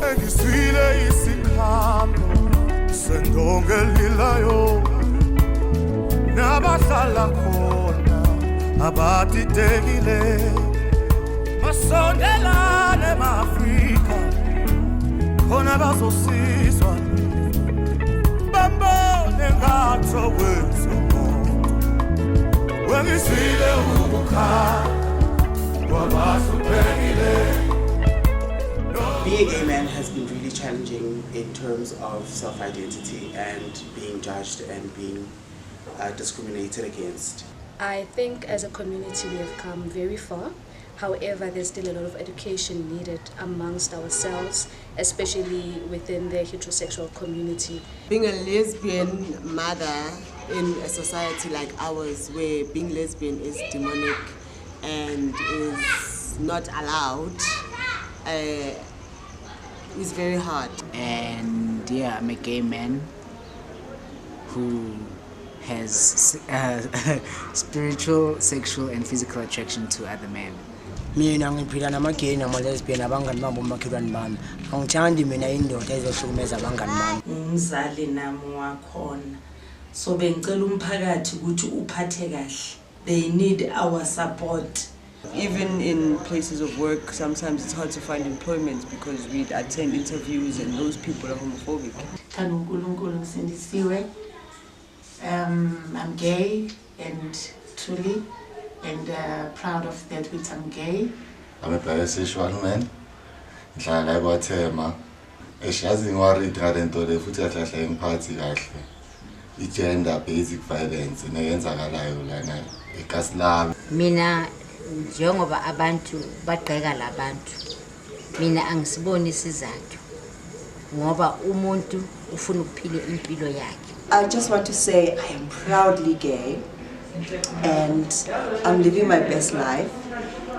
Sengiswile isikhambo sendongelilayo nabahlala khona abadidekile masondelane ma-Afrika khona bazosizwa bambone ngathi kwenzomuntu wengiswile ukukhala kwabahluphekile. Being a gay man has been really challenging in terms of self-identity and being judged and being discriminated against. I think as a community we have come very far. However, there's still a lot of education needed amongst ourselves, especially within the heterosexual community. Being a lesbian mother in a society like ours, where being lesbian is demonic and is not allowed, is very hard. And yeah, I'm a gay man who has spiritual, sexual and physical attraction to other men. Mina ngiphila nama-gay nama-lesbian abangani bami bomakhelwane bami. Angithandi mina indoda ezohlukumeza abangani bami. Ngizali nami wakhona. So bengicela umphakathi ukuthi uphathe kahle. They need our support. Even in places of work, sometimes it's hard to find employment because we attend interviews and those people are homophobic. I'm gay and truly and proud of that which I'm gay. I'm a bisexual man. Ngihlala eKwaThema. Eshazi ngiwarida ngento le futhi kahle ngiphathi kahle. I-gender basic violence neyenzakalayo lana eKaslami. Mina njengoba abantu bagqeka labantu, mina angisiboni isizathu ngoba umuntu ufuna ukuphila impilo yakhe. I just want to say I am proudly gay and I'm living my best life,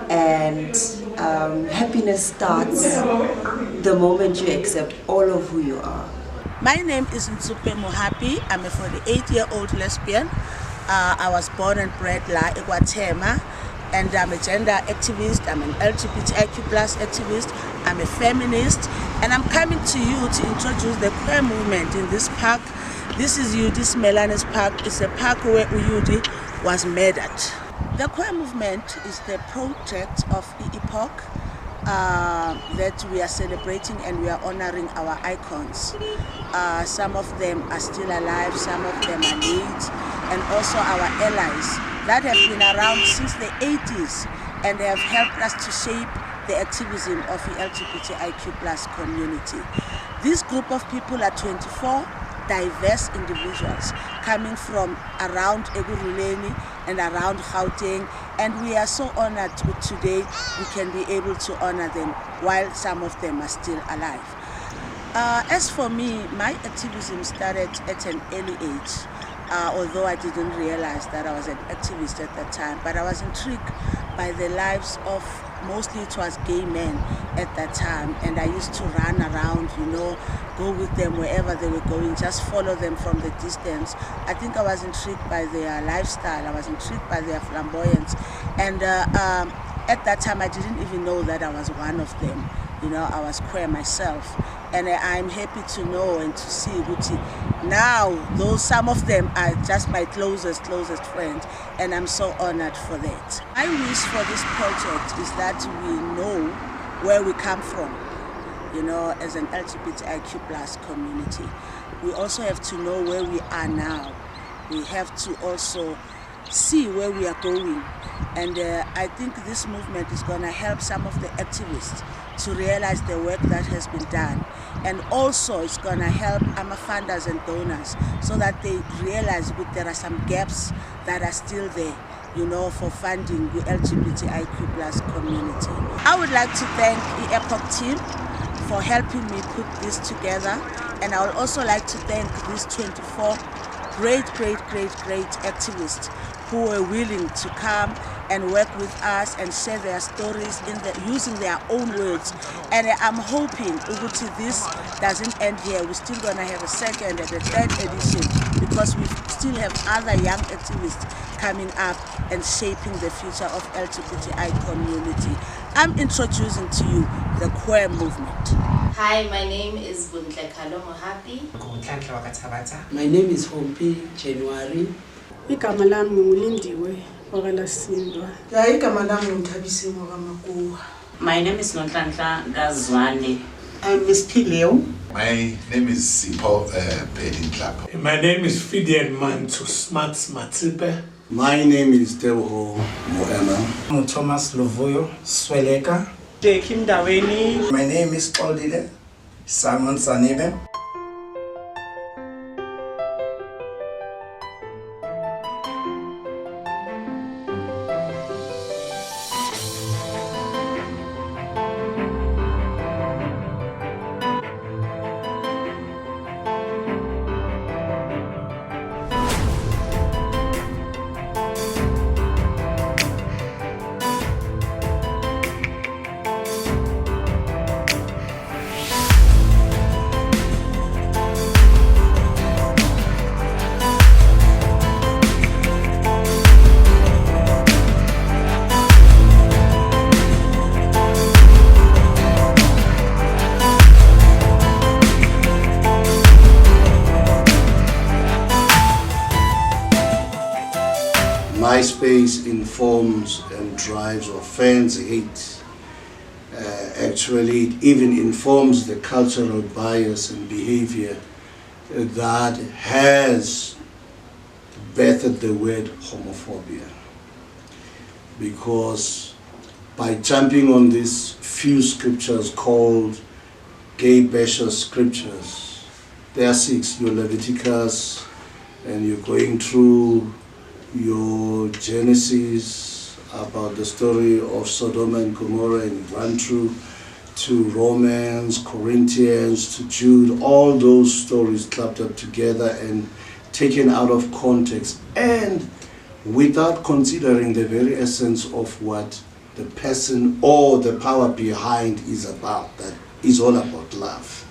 and happiness starts the moment you accept all of who you are. My name is Nsupe Mohapi. I'm a 48-year-old lesbian. I was born and bred in eKwaThema, and I'm a gender activist. I'm an LGBTIQ plus activist. I'm a feminist, and I'm coming to you to introduce the queer movement in this park. This is Udi's Melanis Park. It's a park where Udi was murdered. The queer movement is the project of EPOC that we are celebrating, and we are honoring our icons. Some of them are still alive, some of them are late, and also our allies that have been around since the 80s, and they have helped us to shape the activism of the LGBTIQ plus community. This group of people are 24 diverse individuals coming from around Ekurhuleni and around Gauteng, and we are so honored today we can be able to honor them while some of them are still alive. As for me, my activism started at an early age, although I didn't realize that I was an activist at that time, but I was intrigued by the lives of, mostly it was gay men at that time, and I used to run around, go with them wherever they were going, just follow them from the distance. I think I was intrigued by their lifestyle, I was intrigued by their flamboyance, and at that time I didn't even know that I was one of them. I was queer myself, and I'm happy to know and to see now those some of them are just my closest friends, and I'm so honored for that. My wish for this project is that we know where we come from, as an LGBTIQ plus community. We also have to know where we are now. We have to also see where we are going, and I think this movement is going to help some of the activists to realize the work that has been done, and also it's going to help our funders and donors so that they realize that there are some gaps that are still there, for funding the LGBTIQ plus community. I would like to thank the EPOC team for helping me put this together, and I would also like to thank these 24 great activists who were willing to come and work with us and share their stories using their own words. And I'm hoping this doesn't end here. We're still going to have a second and a third edition, because we still have other young activists coming up and shaping the future of LGBTI community. I'm introducing to you the queer movement. Hi, my name is Buntlekalo Mohapi. My name is Hompi January. Igama lami ngulindiwe wakalasindwa. Igama lami ngumthabisimo kaMakuwa. My name is Nonhlanhla Ngazwane. I'm Miss Pileo. My name is Sipho Bedintlapho. My name is Fidian Mantus Matipe. My name is Teboho Moema. I'm Thomas Lovoyo Sweleka. Kim Daweni. My name is Oldile Simon Sanebe. MySpace informs and drives or fans hate. Actually, it even informs the cultural bias and behavior that has birthed the word homophobia. Because by jumping on these few scriptures called gay basher scriptures, there are 6, your Leviticus, and you're going through your Genesis about the story of Sodom and Gomorrah, and run through to Romans, Corinthians, to Jude, all those stories clapped up together and taken out of context, and without considering the very essence of what the person or the power behind is about, that is all about love.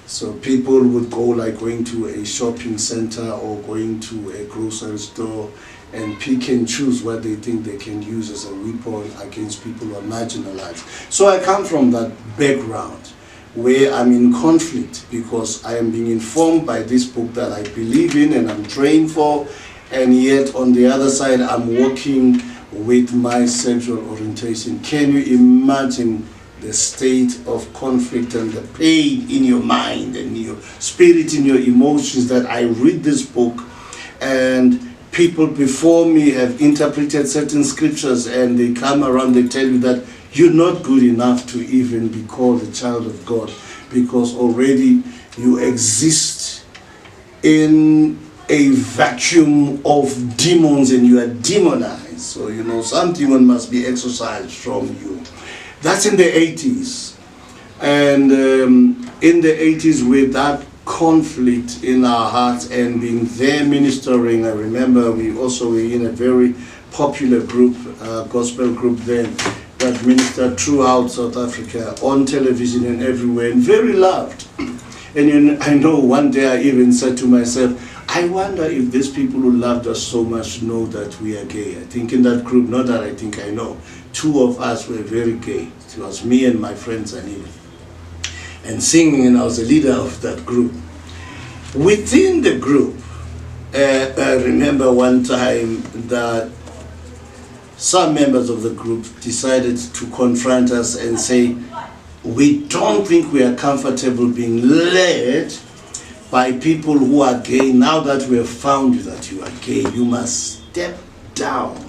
So people would go like going to a shopping center or going to a grocery store and pick and choose what they think they can use as a weapon against people who are marginalized. So I come from that background where I'm in conflict because I am being informed by this book that I believe in and I'm trained for, and yet on the other side I'm working with my sexual orientation. Can you imagine the state of conflict and the pain in your mind and your spirit, in your emotions, that I read this book and people before me have interpreted certain scriptures and they come around, they tell you that you're not good enough to even be called a child of God because already you exist in a vacuum of demons and you are demonized. So, you know, some demon must be exorcised from you. That's in the 80s. And in the 80s, with that conflict in our hearts and being there ministering, I remember we also were in a very popular group, gospel group then, that ministered throughout South Africa, on television and everywhere, and very loved. And I know one day I even said to myself, I wonder if these people who loved us so much know that we are gay. I think in that group, not that I think I know, 2 of us were very gay. It was me and my friends Anila. And singing, and I was a leader of that group. Within the group, I remember one time that some members of the group decided to confront us and say, we don't think we are comfortable being led by people who are gay. Now that we have found that you are gay, you must step down.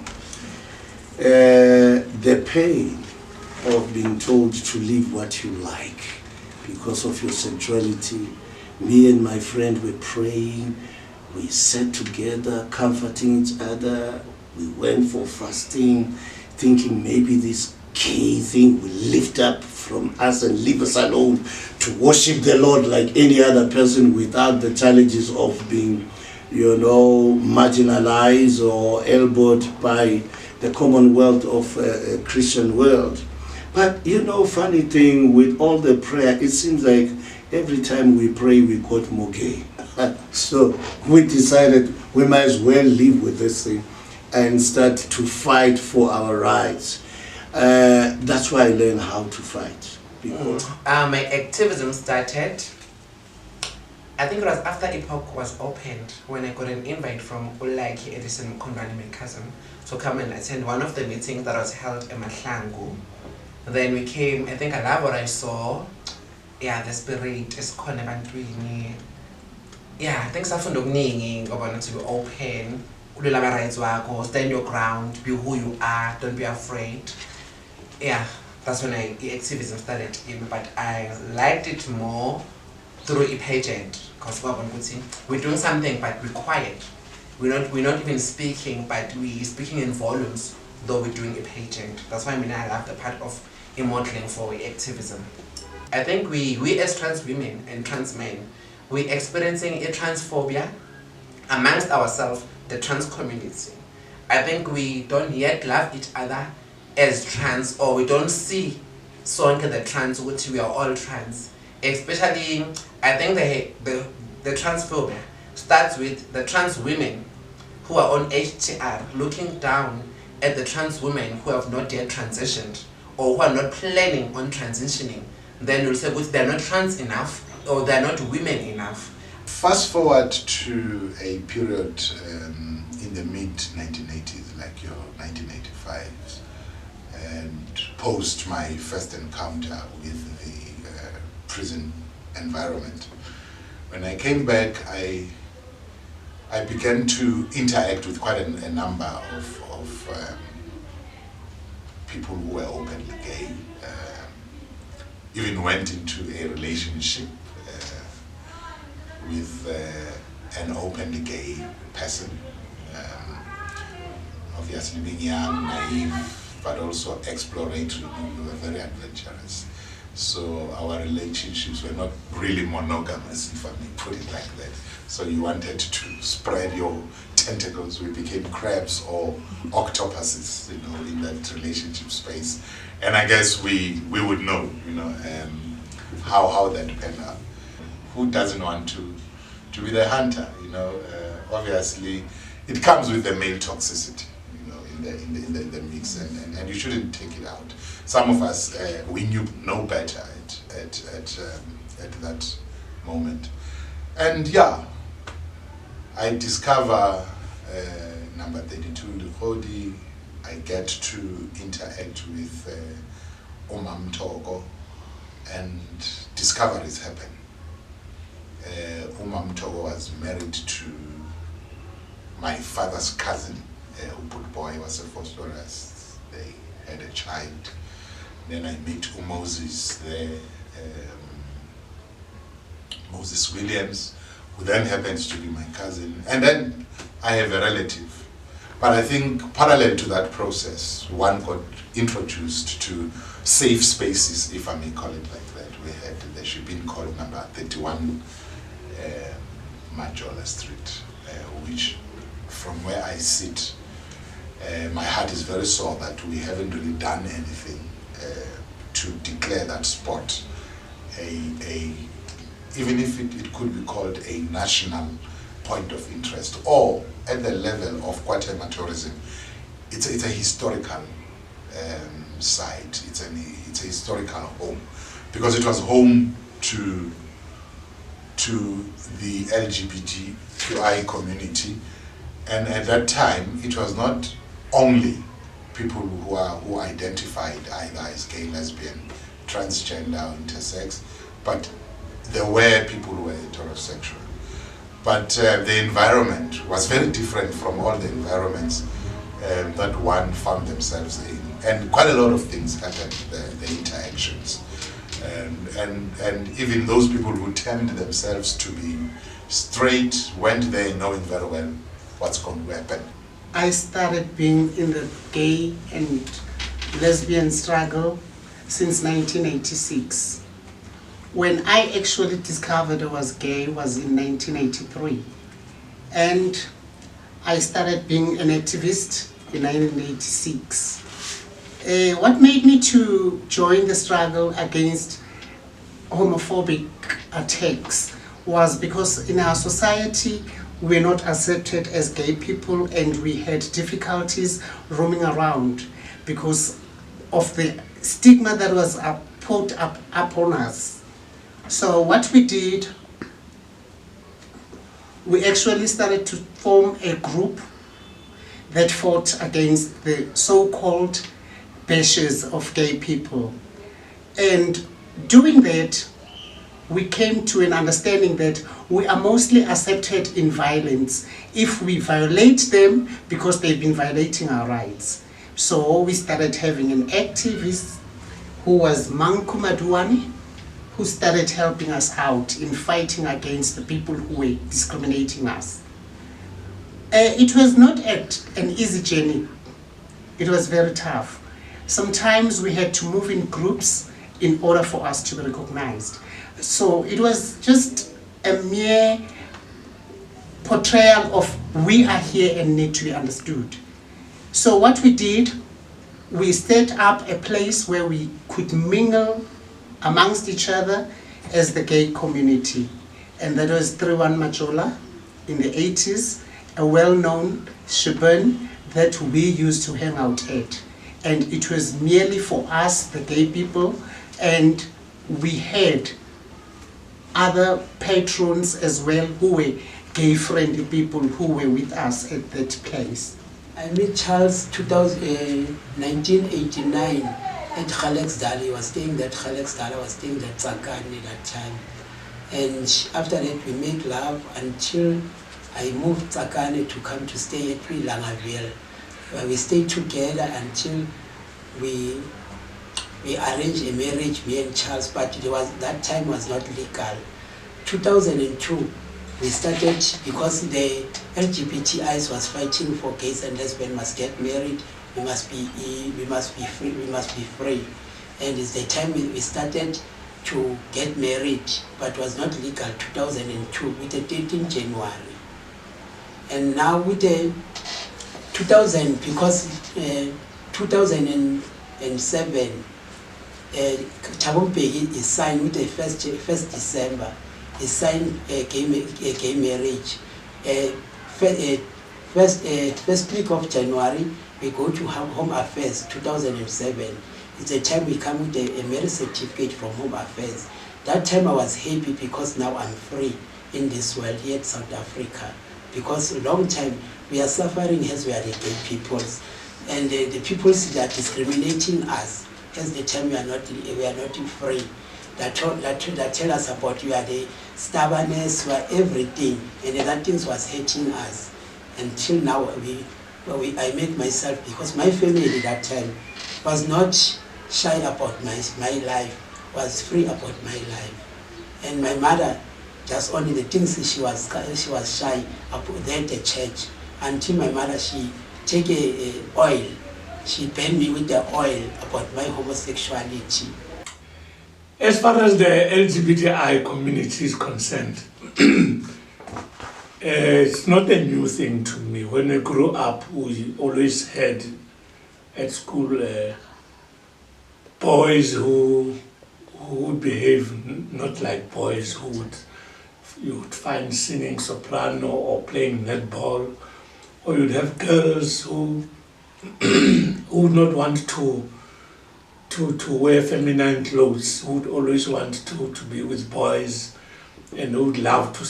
The pain of being told to live what you like because of your sexuality. Me and my friend were praying, we sat together, comforting each other, we went for fasting, thinking maybe this gay thing will lift up from us and leave us alone to worship the Lord like any other person without the challenges of being, you know, marginalized or elbowed by the commonwealth of a Christian world. But you know, funny thing, with all the prayer, it seems like every time we pray, we got more gay. So we decided we might as well live with this thing and start to fight for our rights. That's why I learned how to fight. My activism started, I think it was after Epoch was opened, when I got an invite from Ulaki Edison Mkondwani, my cousin, to come and attend one of the meetings that was held in Mahlangu. Then we came, I think I love what I saw. Yeah, the spirit is konebantwini. Yeah, I think safunda okuningi ngoba to be open, ulula ama rights wakho, stand your ground, be who you are, don't be afraid. Yeah, that's when activism started in, but I liked it more through a pageant because we're doing something but we're quiet. We're not even speaking, but we're speaking in volumes, though we're doing a pageant. That's why I love the part of modeling for activism. I think we as trans women and trans men, we're experiencing a transphobia amongst ourselves, the trans community. I think we don't yet love each other as trans, or we don't see sonke the trans, which we are all trans. Especially, I think the transphobia starts with the trans women who are on HTR looking down at the trans women who have not yet transitioned or who are not planning on transitioning. Then you'll say, they're not trans enough or they're not women enough. Fast forward to a period in the mid-1980s, like your 1985s, and post my first encounter with the prison environment. When I came back, I began to interact with quite a number of people who were openly gay. Even went into a relationship with an openly gay person. Obviously being young, naive, but also exploratory. We were very adventurous. So our relationships were not really monogamous, if I may put it like that. So you wanted to spread your tentacles, we became crabs or octopuses, in that relationship space. And I guess we would know, how that panned out. Who doesn't want to be the hunter, obviously it comes with the male toxicity, in the mix, and you shouldn't take it out. Some of us, we knew no better at that moment. And yeah, I discover number 32 Luhodi. I get to interact with Omam Togo, and discoveries happen. Omam Togo was married to my father's cousin, Boy was a phosphorus. They had a child. Then I meet Moses there, Moses Williams, who then happens to be my cousin. And then I have a relative. But I think parallel to that process, one got introduced to safe spaces, if I may call it like that. We had the shipping called number 31 Majola Street, which from where I sit, my heart is very sore that we haven't really done anything to declare that spot even if it could be called a national point of interest, or at the level of Kwatema tourism. It's a historical site. It's a historical home, because it was home to the LGBTIQ community, and at that time it was not only people who identified either as gay, lesbian, transgender, intersex, but there were people who were heterosexual. But the environment was very different from all the environments that one found themselves in. And quite a lot of things happened, the interactions. And even those people who termed themselves to be straight went there knowing very well what's going to happen. I started being in the gay and lesbian struggle since 1986. When I actually discovered I was gay was in 1983. And I started being an activist in 1986. What made me to join the struggle against homophobic attacks was because in our society we were not accepted as gay people, and we had difficulties roaming around because of the stigma that was put upon us. So what we did, we actually started to form a group that fought against the so-called bashes of gay people. And doing that, we came to an understanding that we are mostly accepted in violence if we violate them because they've been violating our rights. So we started having an activist who was Manku Maduani, who started helping us out in fighting against the people who were discriminating us. It was not an easy journey. It was very tough. Sometimes we had to move in groups in order for us to be recognized. So it was just a mere portrayal of we are here and need to be understood. So what we did, we set up a place where we could mingle amongst each other as the gay community. And that was 31 Majola in the 80s, a well-known shebang that we used to hang out at. And it was merely for us, the gay people, and we had other patrons as well who were gay-friendly people who were with us at that place. I met Charles 1989 at Khalexdal. He was staying at Khalexdal, I was staying at Tsakani that time. And after that we made love until I moved Tsakani to come to stay at Langaville. We stayed together until we arranged a marriage, me and Charles, but that time was not legal. 2002, we started, because the LGBTIs was fighting for gays and lesbians must get married, we must be free. And it's the time we started to get married, but was not legal, 2002, with the date in January. And now with the 2000, because 2007, Chabompegi is signed with the 1st December. He signed a gay marriage. First week of January, we go to Home Affairs, 2007. It's the time we come with a marriage certificate from Home Affairs. That time I was happy because now I'm free in this world here in South Africa. Because a long time we are suffering as we are the gay peoples. And the peoples that are discriminating us, as the time we are not free. That tell us about you are the stubbornness, you are everything, and that things was hating us. Until now, I make myself, because my family at that time was not shy about my life, was free about my life. And my mother, just only the things she was shy about there at the church, until my mother, she take a oil, she burned me with the oil about my homosexuality. As far as the LGBTI community is concerned, it's not a new thing to me. When I grew up, we always had at school boys who would behave not like boys, you would find singing soprano or playing netball, or you'd have girls who would not want to wear feminine clothes, who would always want to be with boys, and who would love to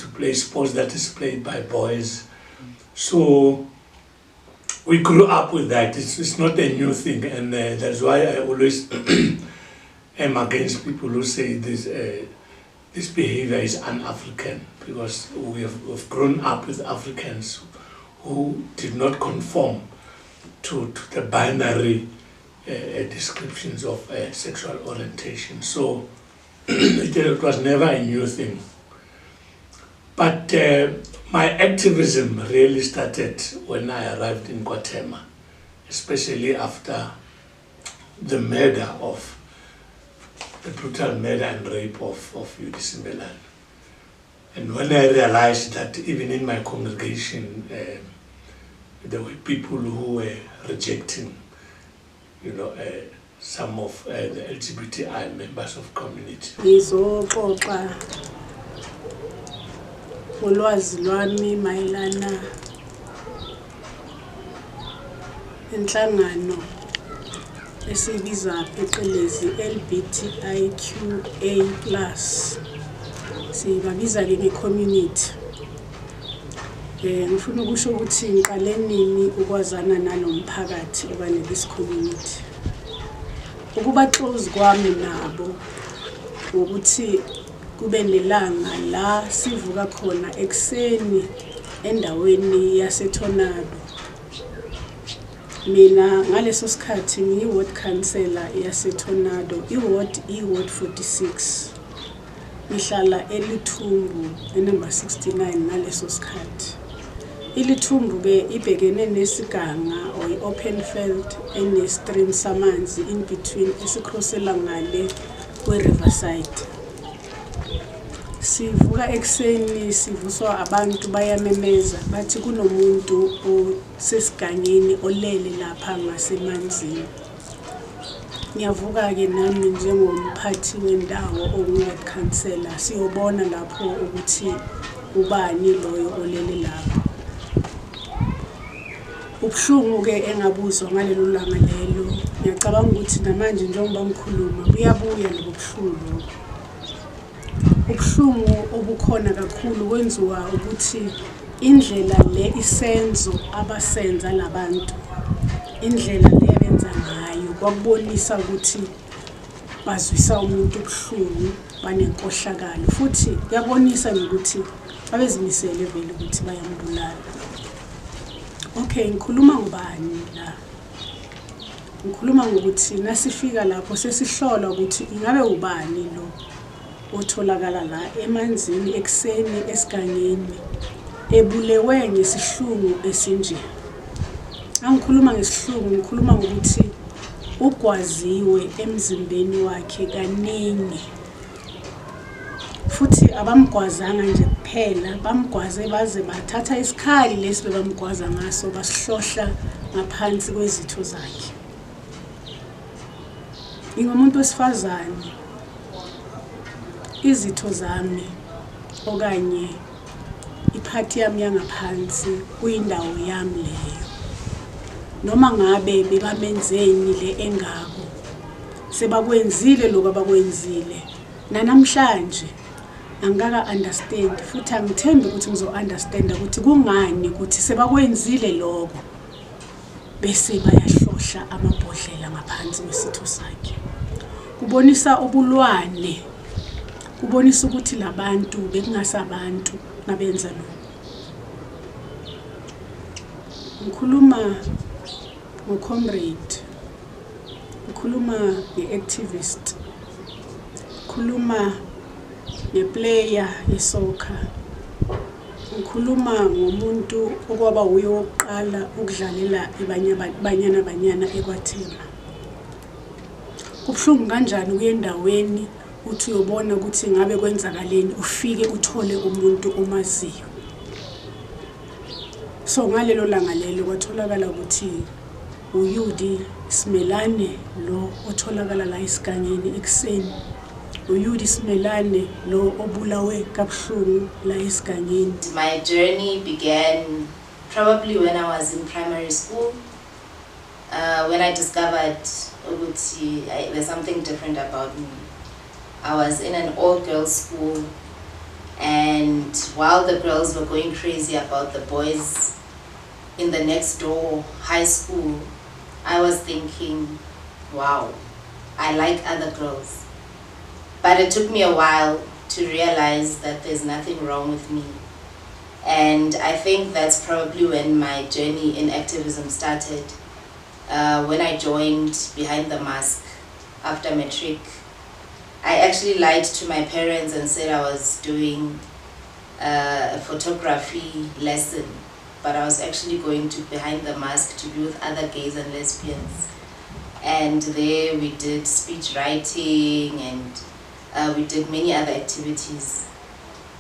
play sports that is played by boys. So we grew up with that. It's not a new thing, and that's why I always am against people who say this behavior is un-African, because we've grown up with Africans who did not conform to the binary descriptions of sexual orientation. So it was never a new thing. But my activism really started when I arrived in Guatemala, especially after the brutal murder and rape of Eunice Milan. And when I realized that even in my congregation, there were people who were rejecting, some of the LGBTI members of community. Ngizoxoxa ngolwazi lwami mayelana inhlangano esibiza phecelezi LGBTIQA+. Sibabiza-ke nge-community. Ngifuna ukusho ukuthi ngiqale nini ukwazana nalo mphakathi okanye this community. Ukuba close kwami nabo ukuthi kube nelanga la sivuka khona ekseni endaweni yaseTornado. Mina ngaleso sikhathi ngiyi-ward councillor yaseTornado, i-ward 46. Ngihlala eLithumbu enumber 69 ngaleso sikhathi. iLithumbu ke ibhekene nesiganga or i-open field ene-stream samanzi in between esikrossela ngale kwe-riverside. Sivuka ekseni sivuswa abantu bayamemeza bathi kunomuntu osesigangeni olele lapha ngasemanzini. Ngiyavuka-ke nami njengomphathi wendawo ongu-ward councillor siyobona lapho ukuthi ubani loyo olele lapho. Ubuhlungu-ke engabuzwa ngalelo langa lelo, ngiyacabanga ukuthi namanje njengoba ngikhuluma buyabuya lobo buhlungu. Ubuhlungu obukhona kakhulu kwenziwa ukuthi indlela le isenzo abasenza labantu, indlela le abenza ngayo kwakubonisa ukuthi bazwisa umuntu ubuhlungu, banenkohlakalo futhi kuyabonisa ukuthi babezimisele vele ukuthi bayambulala. Okay, ngikhuluma ngobani la? Ngikhuluma ngokuthi nasifika lapho sesihlola ukuthi ingabe ubani lo otholakala la emanzini ekseni esigangeni ebulewe ngesihlungu esinje. Angikhuluma ngesihlungu, ngikhuluma ngokuthi ugwaziwe emzimbeni wakhe kaningi. Futhi abamgwazanga nje kuphela, bamgwaze baze bathatha isikhali lesi bebamgwaza ngaso basihlohla ngaphansi kwezitho zakhe. Ngingumuntu wesifazane, izitho zami okanye iphathi yami yangaphansi kuyindawo yami leyo. Noma ngabe bebamenzeni le engako, sebakwenzile lokho abakwenzile, nanamhlanje angaka understand futhi angithembi ukuthi ngizo-understand ukuthi kungani ukuthi sebakwenzile lokho bese bayahlohla amabhodlela ngaphansi kwesitho sakhe. Kubonisa ubulwane, kubonisa ukuthi labantu bekungasabantu nabenza lokho. Ngikhuluma ngo-comrade, ngikhuluma nge-activist, ngikhuluma nge-player ye-soccer, ngikhuluma ngomuntu okwaba uye wokuqala ukudlalela Banyana eKwaThema. Kubuhlungu kanjani ukuya endaweni uthi uyobona ukuthi ngabe kwenzakaleni, ufike uthole umuntu omaziyo. So ngalelo langa lelo kwatholakala ukuthi uYudi Simelane lo otholakala la esigangeni ekseni, uYudi Simelane lo obulawe kabuhlungu la esigangeni. My journey began probably when I was in primary school, when I discovered there's something different about me. I was in an all-girls school, and while the girls were going crazy about the boys in the next door high school, I was thinking, wow, I like other girls. But it took me a while to realize that there's nothing wrong with me. And I think that's probably when my journey in activism started, when I joined Behind the Mask after matric. I actually lied to my parents and said I was doing a photography lesson, but I was actually going to Behind the Mask to be with other gays and lesbians. And there we did speech writing, and we did many other activities.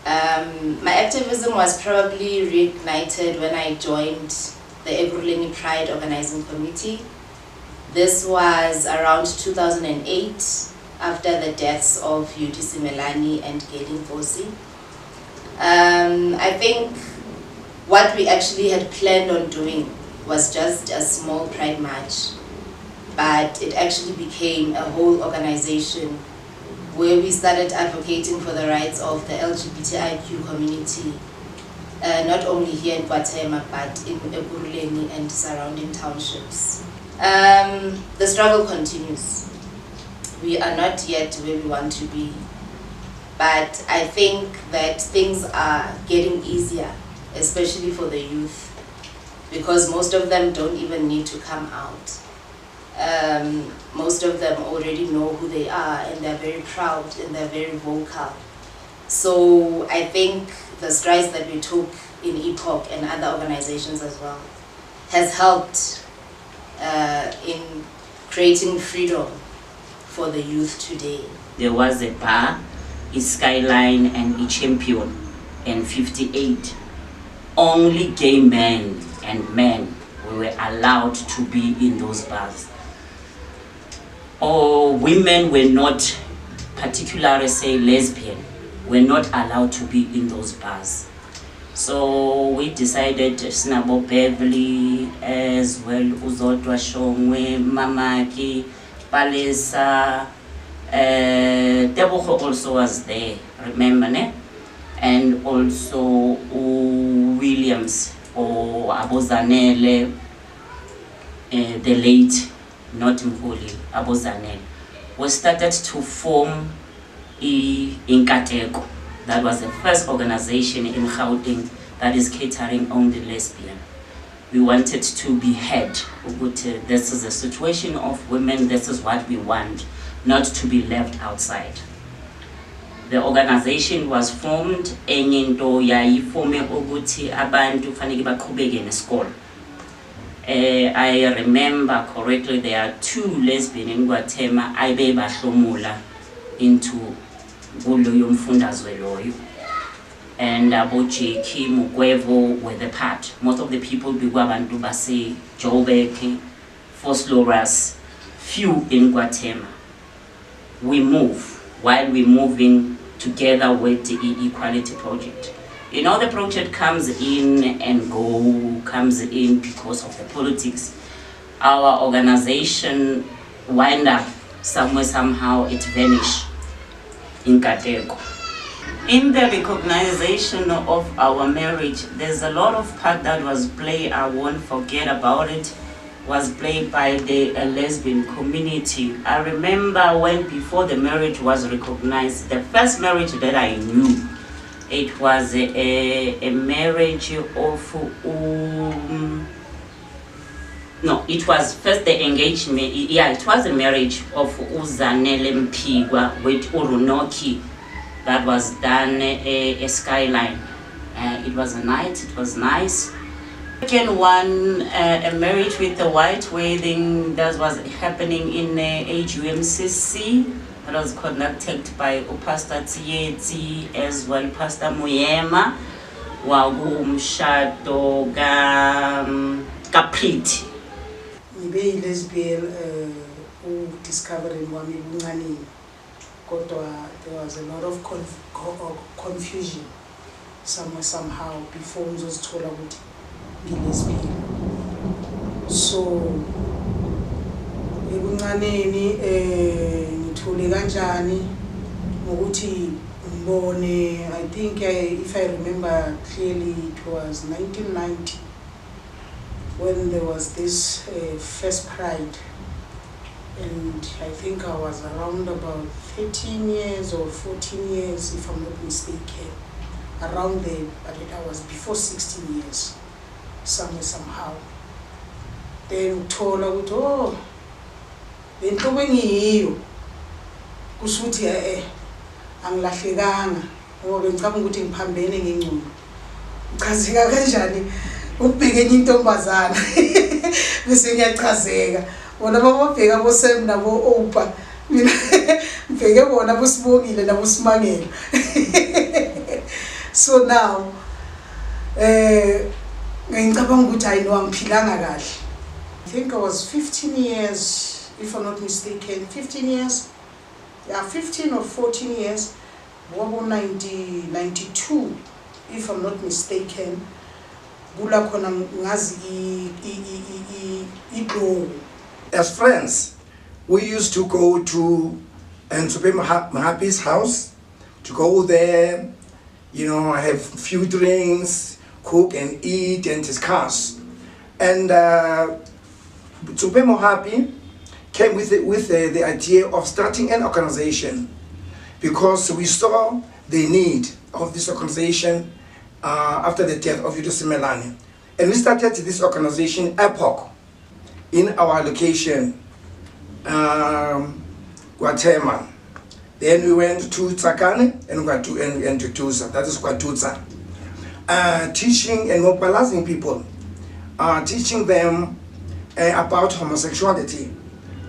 My activism was probably reignited when I joined the Ekurhuleni Pride Organizing Committee. This was around 2008, after the deaths of Yudi Simelane and Gedi Nkosi. I think what we actually had planned on doing was just a small pride march, but it actually became a whole organization where we started advocating for the rights of the LGBTIQ community, not only here in Guatemala, but in Ekurhuleni and surrounding townships. The struggle continues. We are not yet where we want to be, but I think that things are getting easier, especially for the youth, because most of them don't even need to come out. Most of them already know who they are, and they're very proud and they're very vocal. So I think the strides that we took in EPOC and other organizations as well has helped in creating freedom for the youth today. There was a bar, a Skyline and a Champion, and 58. Only gay men and men were allowed to be in those bars. Or women were not, particularly say lesbian, were not allowed to be in those bars. So we decided, Snabo Beverly, as well, Uzodwa Shongwe, Mamaki, Palesa, Teboho also was there, remember, ne? And also Williams or Abozanele, the late, not Mhuli, Abozanele. We started to form Inkateko. That was the first organization in Gauteng that is catering only lesbian. We wanted to be heard. This is the situation of women, this is what we want, not to be left outside. The organization was formed, enye into yayiforme ukuthi abantu kufanele baqhubeke nesikole. I remember correctly, there are 2 lesbian in Guatemala ayibe bahlomula into kuloyo mfundazwe loyo. And abo JK Mugwevo were the part. Most of the people bigwabantu base Joburg, Fosloras, few in Guatemala. We move while we're moving together with the Equality Project. You know, the project comes in and comes in because of the politics. Our organization wind up somewhere, somehow it vanished in Kateko. In the recognition of our marriage, there's a lot of part that was played, I won't forget about it, was played by the lesbian community. I remember when before the marriage was recognized, the first marriage that I knew, it was a marriage of, no, it was first the engagement, yeah, it was a marriage of Uzanele Mpigwa with Urunoki that was done a Skyline. It was a night, it was nice. Second one, a marriage with a white wedding that was happening in HUMCC. That was conducted by Pastor Tsietsi as well Pastor Muyema. Wagu umshado kapriti. Ngibe lesbian discovering wami buncane. Kodwa there was a lot of confusion somehow before ngizozithola ukuthi lesbian. So ebuncaneni ngithole kanjani ngokuthi ngibone, I think if I remember clearly it was 1990 when there was this first Pride, and I think I was around about 13 years or 14 years if I'm not mistaken, around there, but I was before 16 years somehow. Then uthola ukuthi oh lento bengiyiyo kusuthi angilahlekanga ngoba bengicabanga ukuthi ngiphambene ngengcumo. Uchazeka kanjani ubheke enye intombazana bese ngiyachazeka bona bababheka boSem nabo Opa mina mbheke bona boSibongile nabo Simangela. So now ngicabanga ukuthi hayi no angiphilanga kahle. I think I was 15 years, if I'm not mistaken, 15 years, yeah, 15 or 14 years, 1992, if I'm not mistaken, kula khona ngazi As friends, we used to go to Ntsupe Mahapi's house, to go there, you know, have few drinks, cook and eat and discuss. And Ntsupe Mahapi came with the idea of starting an organization because we saw the need of this organization after the death of Yudu Simelane. And we started this organization, EPOC, in our location, Guatemala. Then we went to Tsakane and to Tusa, that is Guatuza. Teaching and mobilizing people, teaching them about homosexuality,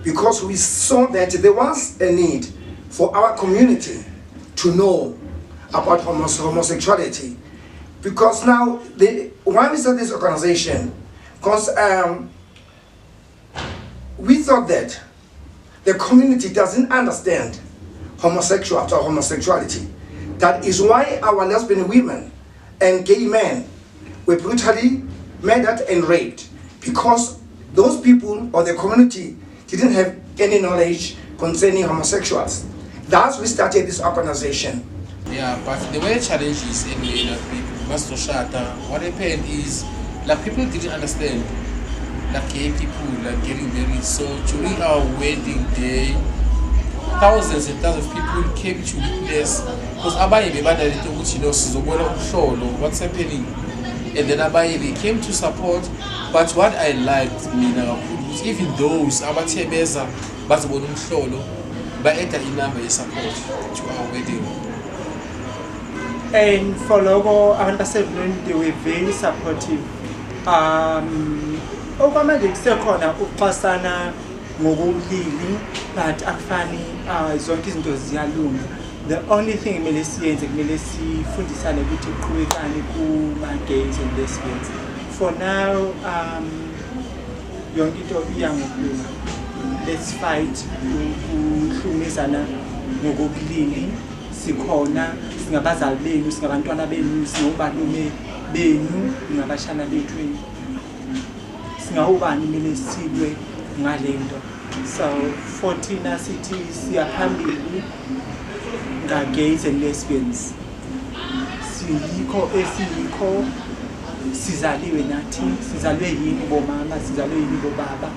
because we saw that there was a need for our community to know about homosexuality. Because now, why we started this organization, because we thought that the community doesn't understand homosexuality. That is why our lesbian women and gay men were brutally murdered and raped, because those people or the community didn't have any knowledge concerning homosexuals. Thus we started this organization. Yeah, but the way challenge is anyway, like Master Shata, what happened is like people didn't understand like gay people like getting married. So during our wedding day, thousands and thousands of people came to witness, because Abaye what's happening, and then Abaye they came to support. But what I liked, was even those Abatebeza but enter in number support to our wedding. And for logo, they were very supportive. Okwamanje kusekhona ukuxhasana ngokubili, but akufani zonke izinto ziyalunga. The only thing kumele siyenze kumele sifundisane ukuthi uqhubekane kuma-gays and lesbians. For now, yonke into iya ngokulunga. Let's fight ukuhlukumezana ngokobulili. Sikhona, singabazali benu, singabantwana benu, singobalume benu, ngabashana bethu. Singawubani kumele silwe ngale nto. So 14 city siyaphambili nga-gays and lesbians. Siyikho esiyikho, sizaliwe nathi, sizalwe yini bomama, sizalwe yini bobaba,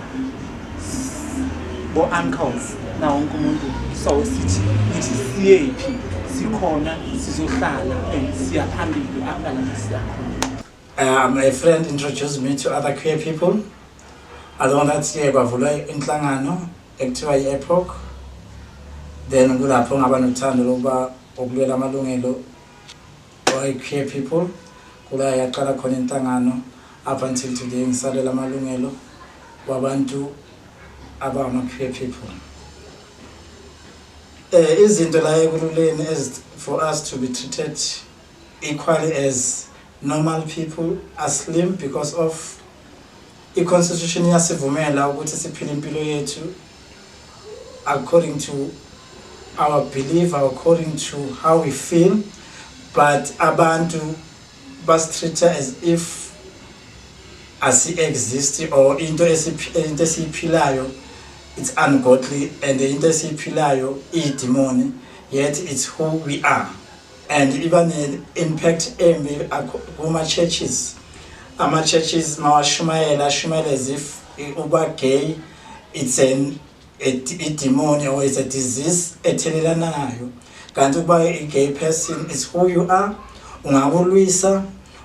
bo-uncles na wonke umuntu. So sithi siyephi, sikhona, sizohlala and siyaphambili akulala siyakhona. My friend introduced me to other queer people. Along that year, kwavulwa inhlangano ekuthiwa yi-EPOC. Then kulapho ngaba nothando lokuba ukulwela amalungelo queer people. Kula yaqala khona inhlangano up until today ngisalela amalungelo wabantu abama-queer people. Izinto la ekululeni is for us to be treated equally as normal people, are slim because of i-constitution yasivumela ukuthi siphile impilo yethu according to our belief, according to how we feel, but abantu bas-treat as if asi-exist or into esiyiphilayo it's ungodly, and into esiyiphilayo iyidimoni, yet it's who we are. And even the impact kuma-churches. Ama-churches mawashumayela as if uba gay it's a demon or it's a disease ethelelanayo. Kanti uba a gay person is who you are. Ungabulwisa,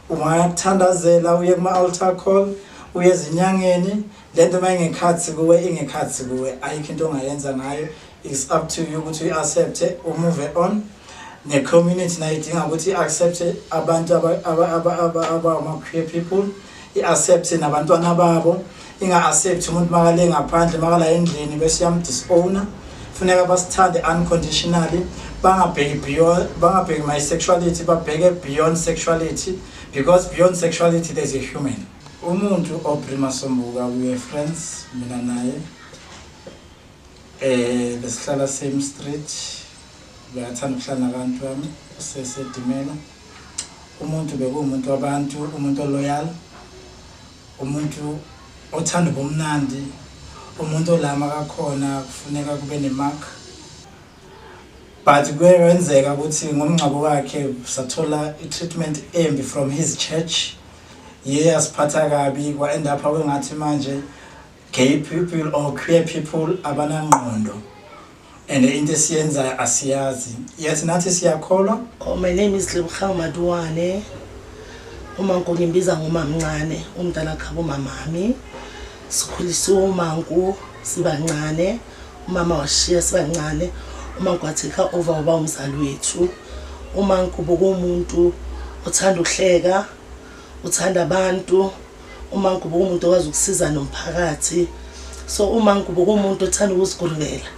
ungathandazela uye kuma-altar call, uye ezinyangeni, lento mayingekhathi kuwe ingekhathi kuwe, ayikho into ongayenza ngayo. It's up to you ukuthi uyi-accepte, move on. The community nayo idinga ukuthi i-accepte abantu abama-queer people, i-accepte nabantwana babo, inga-accepte umuntu makale ngaphandle makala endlini bese yam-disowner. Funeka basithande unconditionally, bangabheki my sexuality, babheke beyond sexuality, because beyond sexuality there's a human. Umuntu oPrima Sombuka, we were friends, mina naye. Besihlala same street. Beyathanda ukuhlala nabantu bami usesedimela. umuntu bekuwumuntu wabantu, umuntu loyal, umuntu othanda ubumnandi, umuntu olama kakhona kufuneka kube nemark. But kwenzeka ukuthi ngomncabo wakhe sathola treatment embi from his church. Asiphatha kabi kwa end up kwengathi manje gay people or queer people abanangqondo. And into esiyenza asiyazi. Yes, nathi siyakholwa. My name is Lebukha Maduane. Umanku ngimbiza ngomamncane, umntana khabo mamami. Sikhulisiwe umanku sibancane, umama washiya sibancane. Umanku watheka over waba umzali wethu. Umanku bokumuntu othanda ukuhleka, uthanda abantu. Umanku bokumuntu okwazi ukusiza nomphakathi. So umanku bokumuntu othanda ukusiguruvela.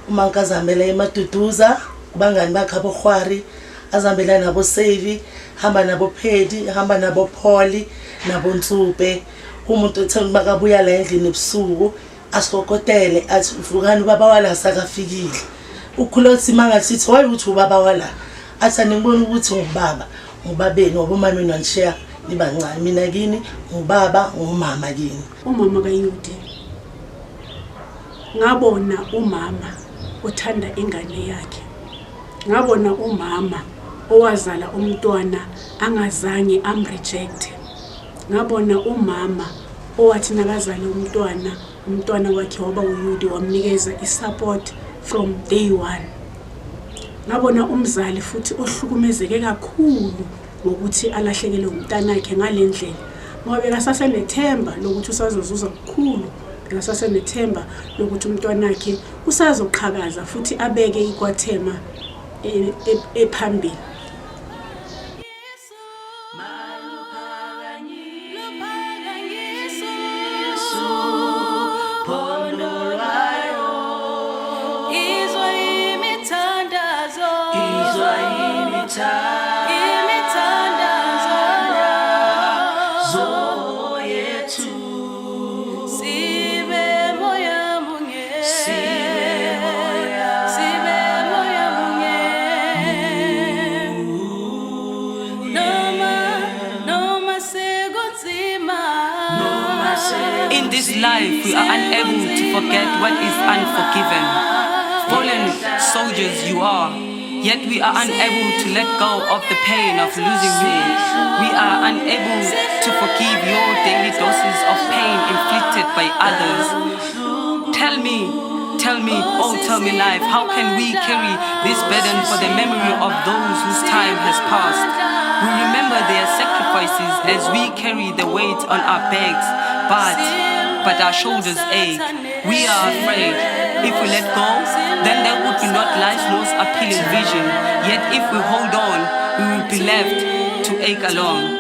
Umanku azihambela emaduduza, kubangani bakhe abokhwari, azihambela nabo Sevi, hamba nabo Phedi, hamba nabo Pholi, nabo Nsube. Umuntu othanda bakabuya la endlini ebusuku, asikokotele athi mfukani ubaba wala sakafikile. Ukhula uthi mangathi why uthi ubaba wala? Athi ngibona ukuthi ngubabeni ngoba umama wanishiya nibancane, mina kini ngubaba ngumama kini. Umama kaYude ngabona umama uthanda ingane yakhe, ngabona umama owazala umntwana angazange amreject, ngabona umama owathi nakazala umntwana wakhe waba uYude wamnikeza isupport from day one. Ngabona umzali futhi ohlukumezeke kakhulu ngokuthi alahlekelwe umntana wakhe ngalendlela, ngoba bekasasenethemba lokuthi usazozuza okukhulu, bekasasenethemba lokuthi umntwana wakhe usazoqhakaza futhi abeke iKwaThema ephambili. In this life, we are unable to forget what is unforgiven. Fallen soldiers you are, yet we are unable to let go of the pain of losing you. We are unable to forgive your daily doses of pain inflicted by others. Tell me life, how can we carry this burden for the memory of those whose time has passed? We remember their sacrifices as we carry the weight on our backs, but our shoulders ache. We are afraid. If we let go, then there would be not life's most appealing vision. Yet if we hold on, we will be left to ache along.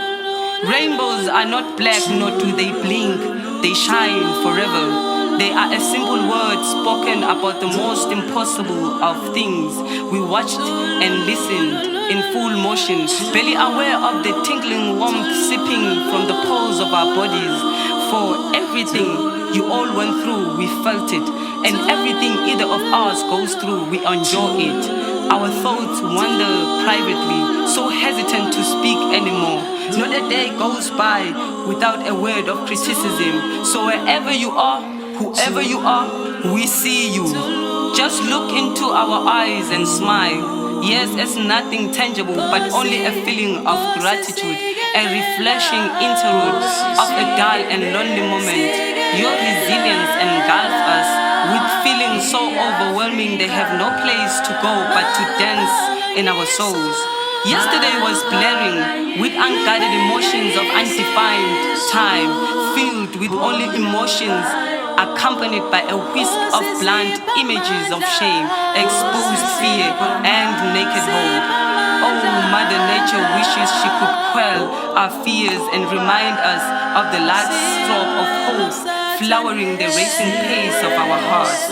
Rainbows are not black, nor do they blink. They shine forever. They are a simple word spoken about the most impossible of things. We watched and listened in full motion, barely aware of the tingling warmth seeping from the pores of our bodies. For everything you all went through, we felt it, and everything either of us goes through, we enjoy it. Our thoughts wander privately, so hesitant to speak anymore. Not a day goes by without a word of criticism. So wherever you are, whoever you are, we see you. Just look into our eyes and smile. Yes, it's nothing tangible, but only a feeling of gratitude, a refreshing interlude of a dull and lonely moment. Your resilience engulfs us with feelings so overwhelming they have no place to go but to dance in our souls. Yesterday was blaring with unguided emotions of undefined time, filled with only emotions accompanied by a whisk of blunt images of shame, exposed fear, and naked hope. Oh, Mother Nature wishes she could quell our fears and remind us of the last stroke of hope flowering the racing pace of our hearts.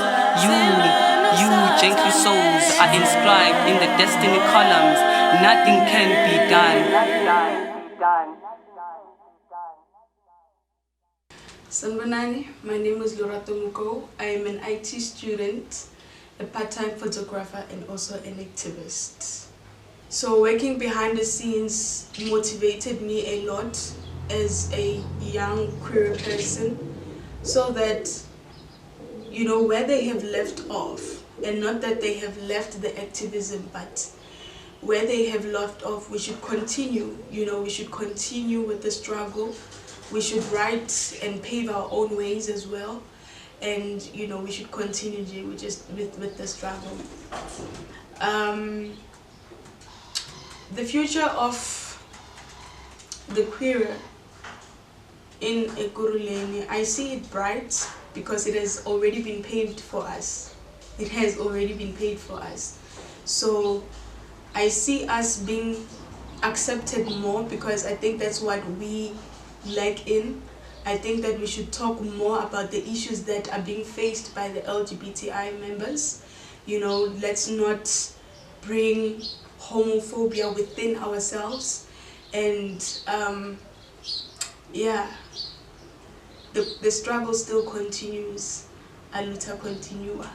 You gentle souls are inscribed in the destiny columns. Nothing can be done. Sanbonani, my name is Lorato Muko. I am an IT student, a part-time photographer, and also an activist. So working behind the scenes motivated me a lot as a young queer person, so that, you know, where they have left off, and not that they have left the activism, but where they have left off, we should continue. You know, we should continue with the struggle. We should write and pave our own ways as well. And, you know, we should continue with the struggle. The future of the queer in Ekurhuleni, I see it bright because it has already been paved for us. It has already been paved for us. So I see us being accepted more, because I think that's what we lack in. I think that we should talk more about the issues that are being faced by the LGBTI members. You know, let's not bring homophobia within ourselves. And yeah, the struggle still continues. Aluta continua.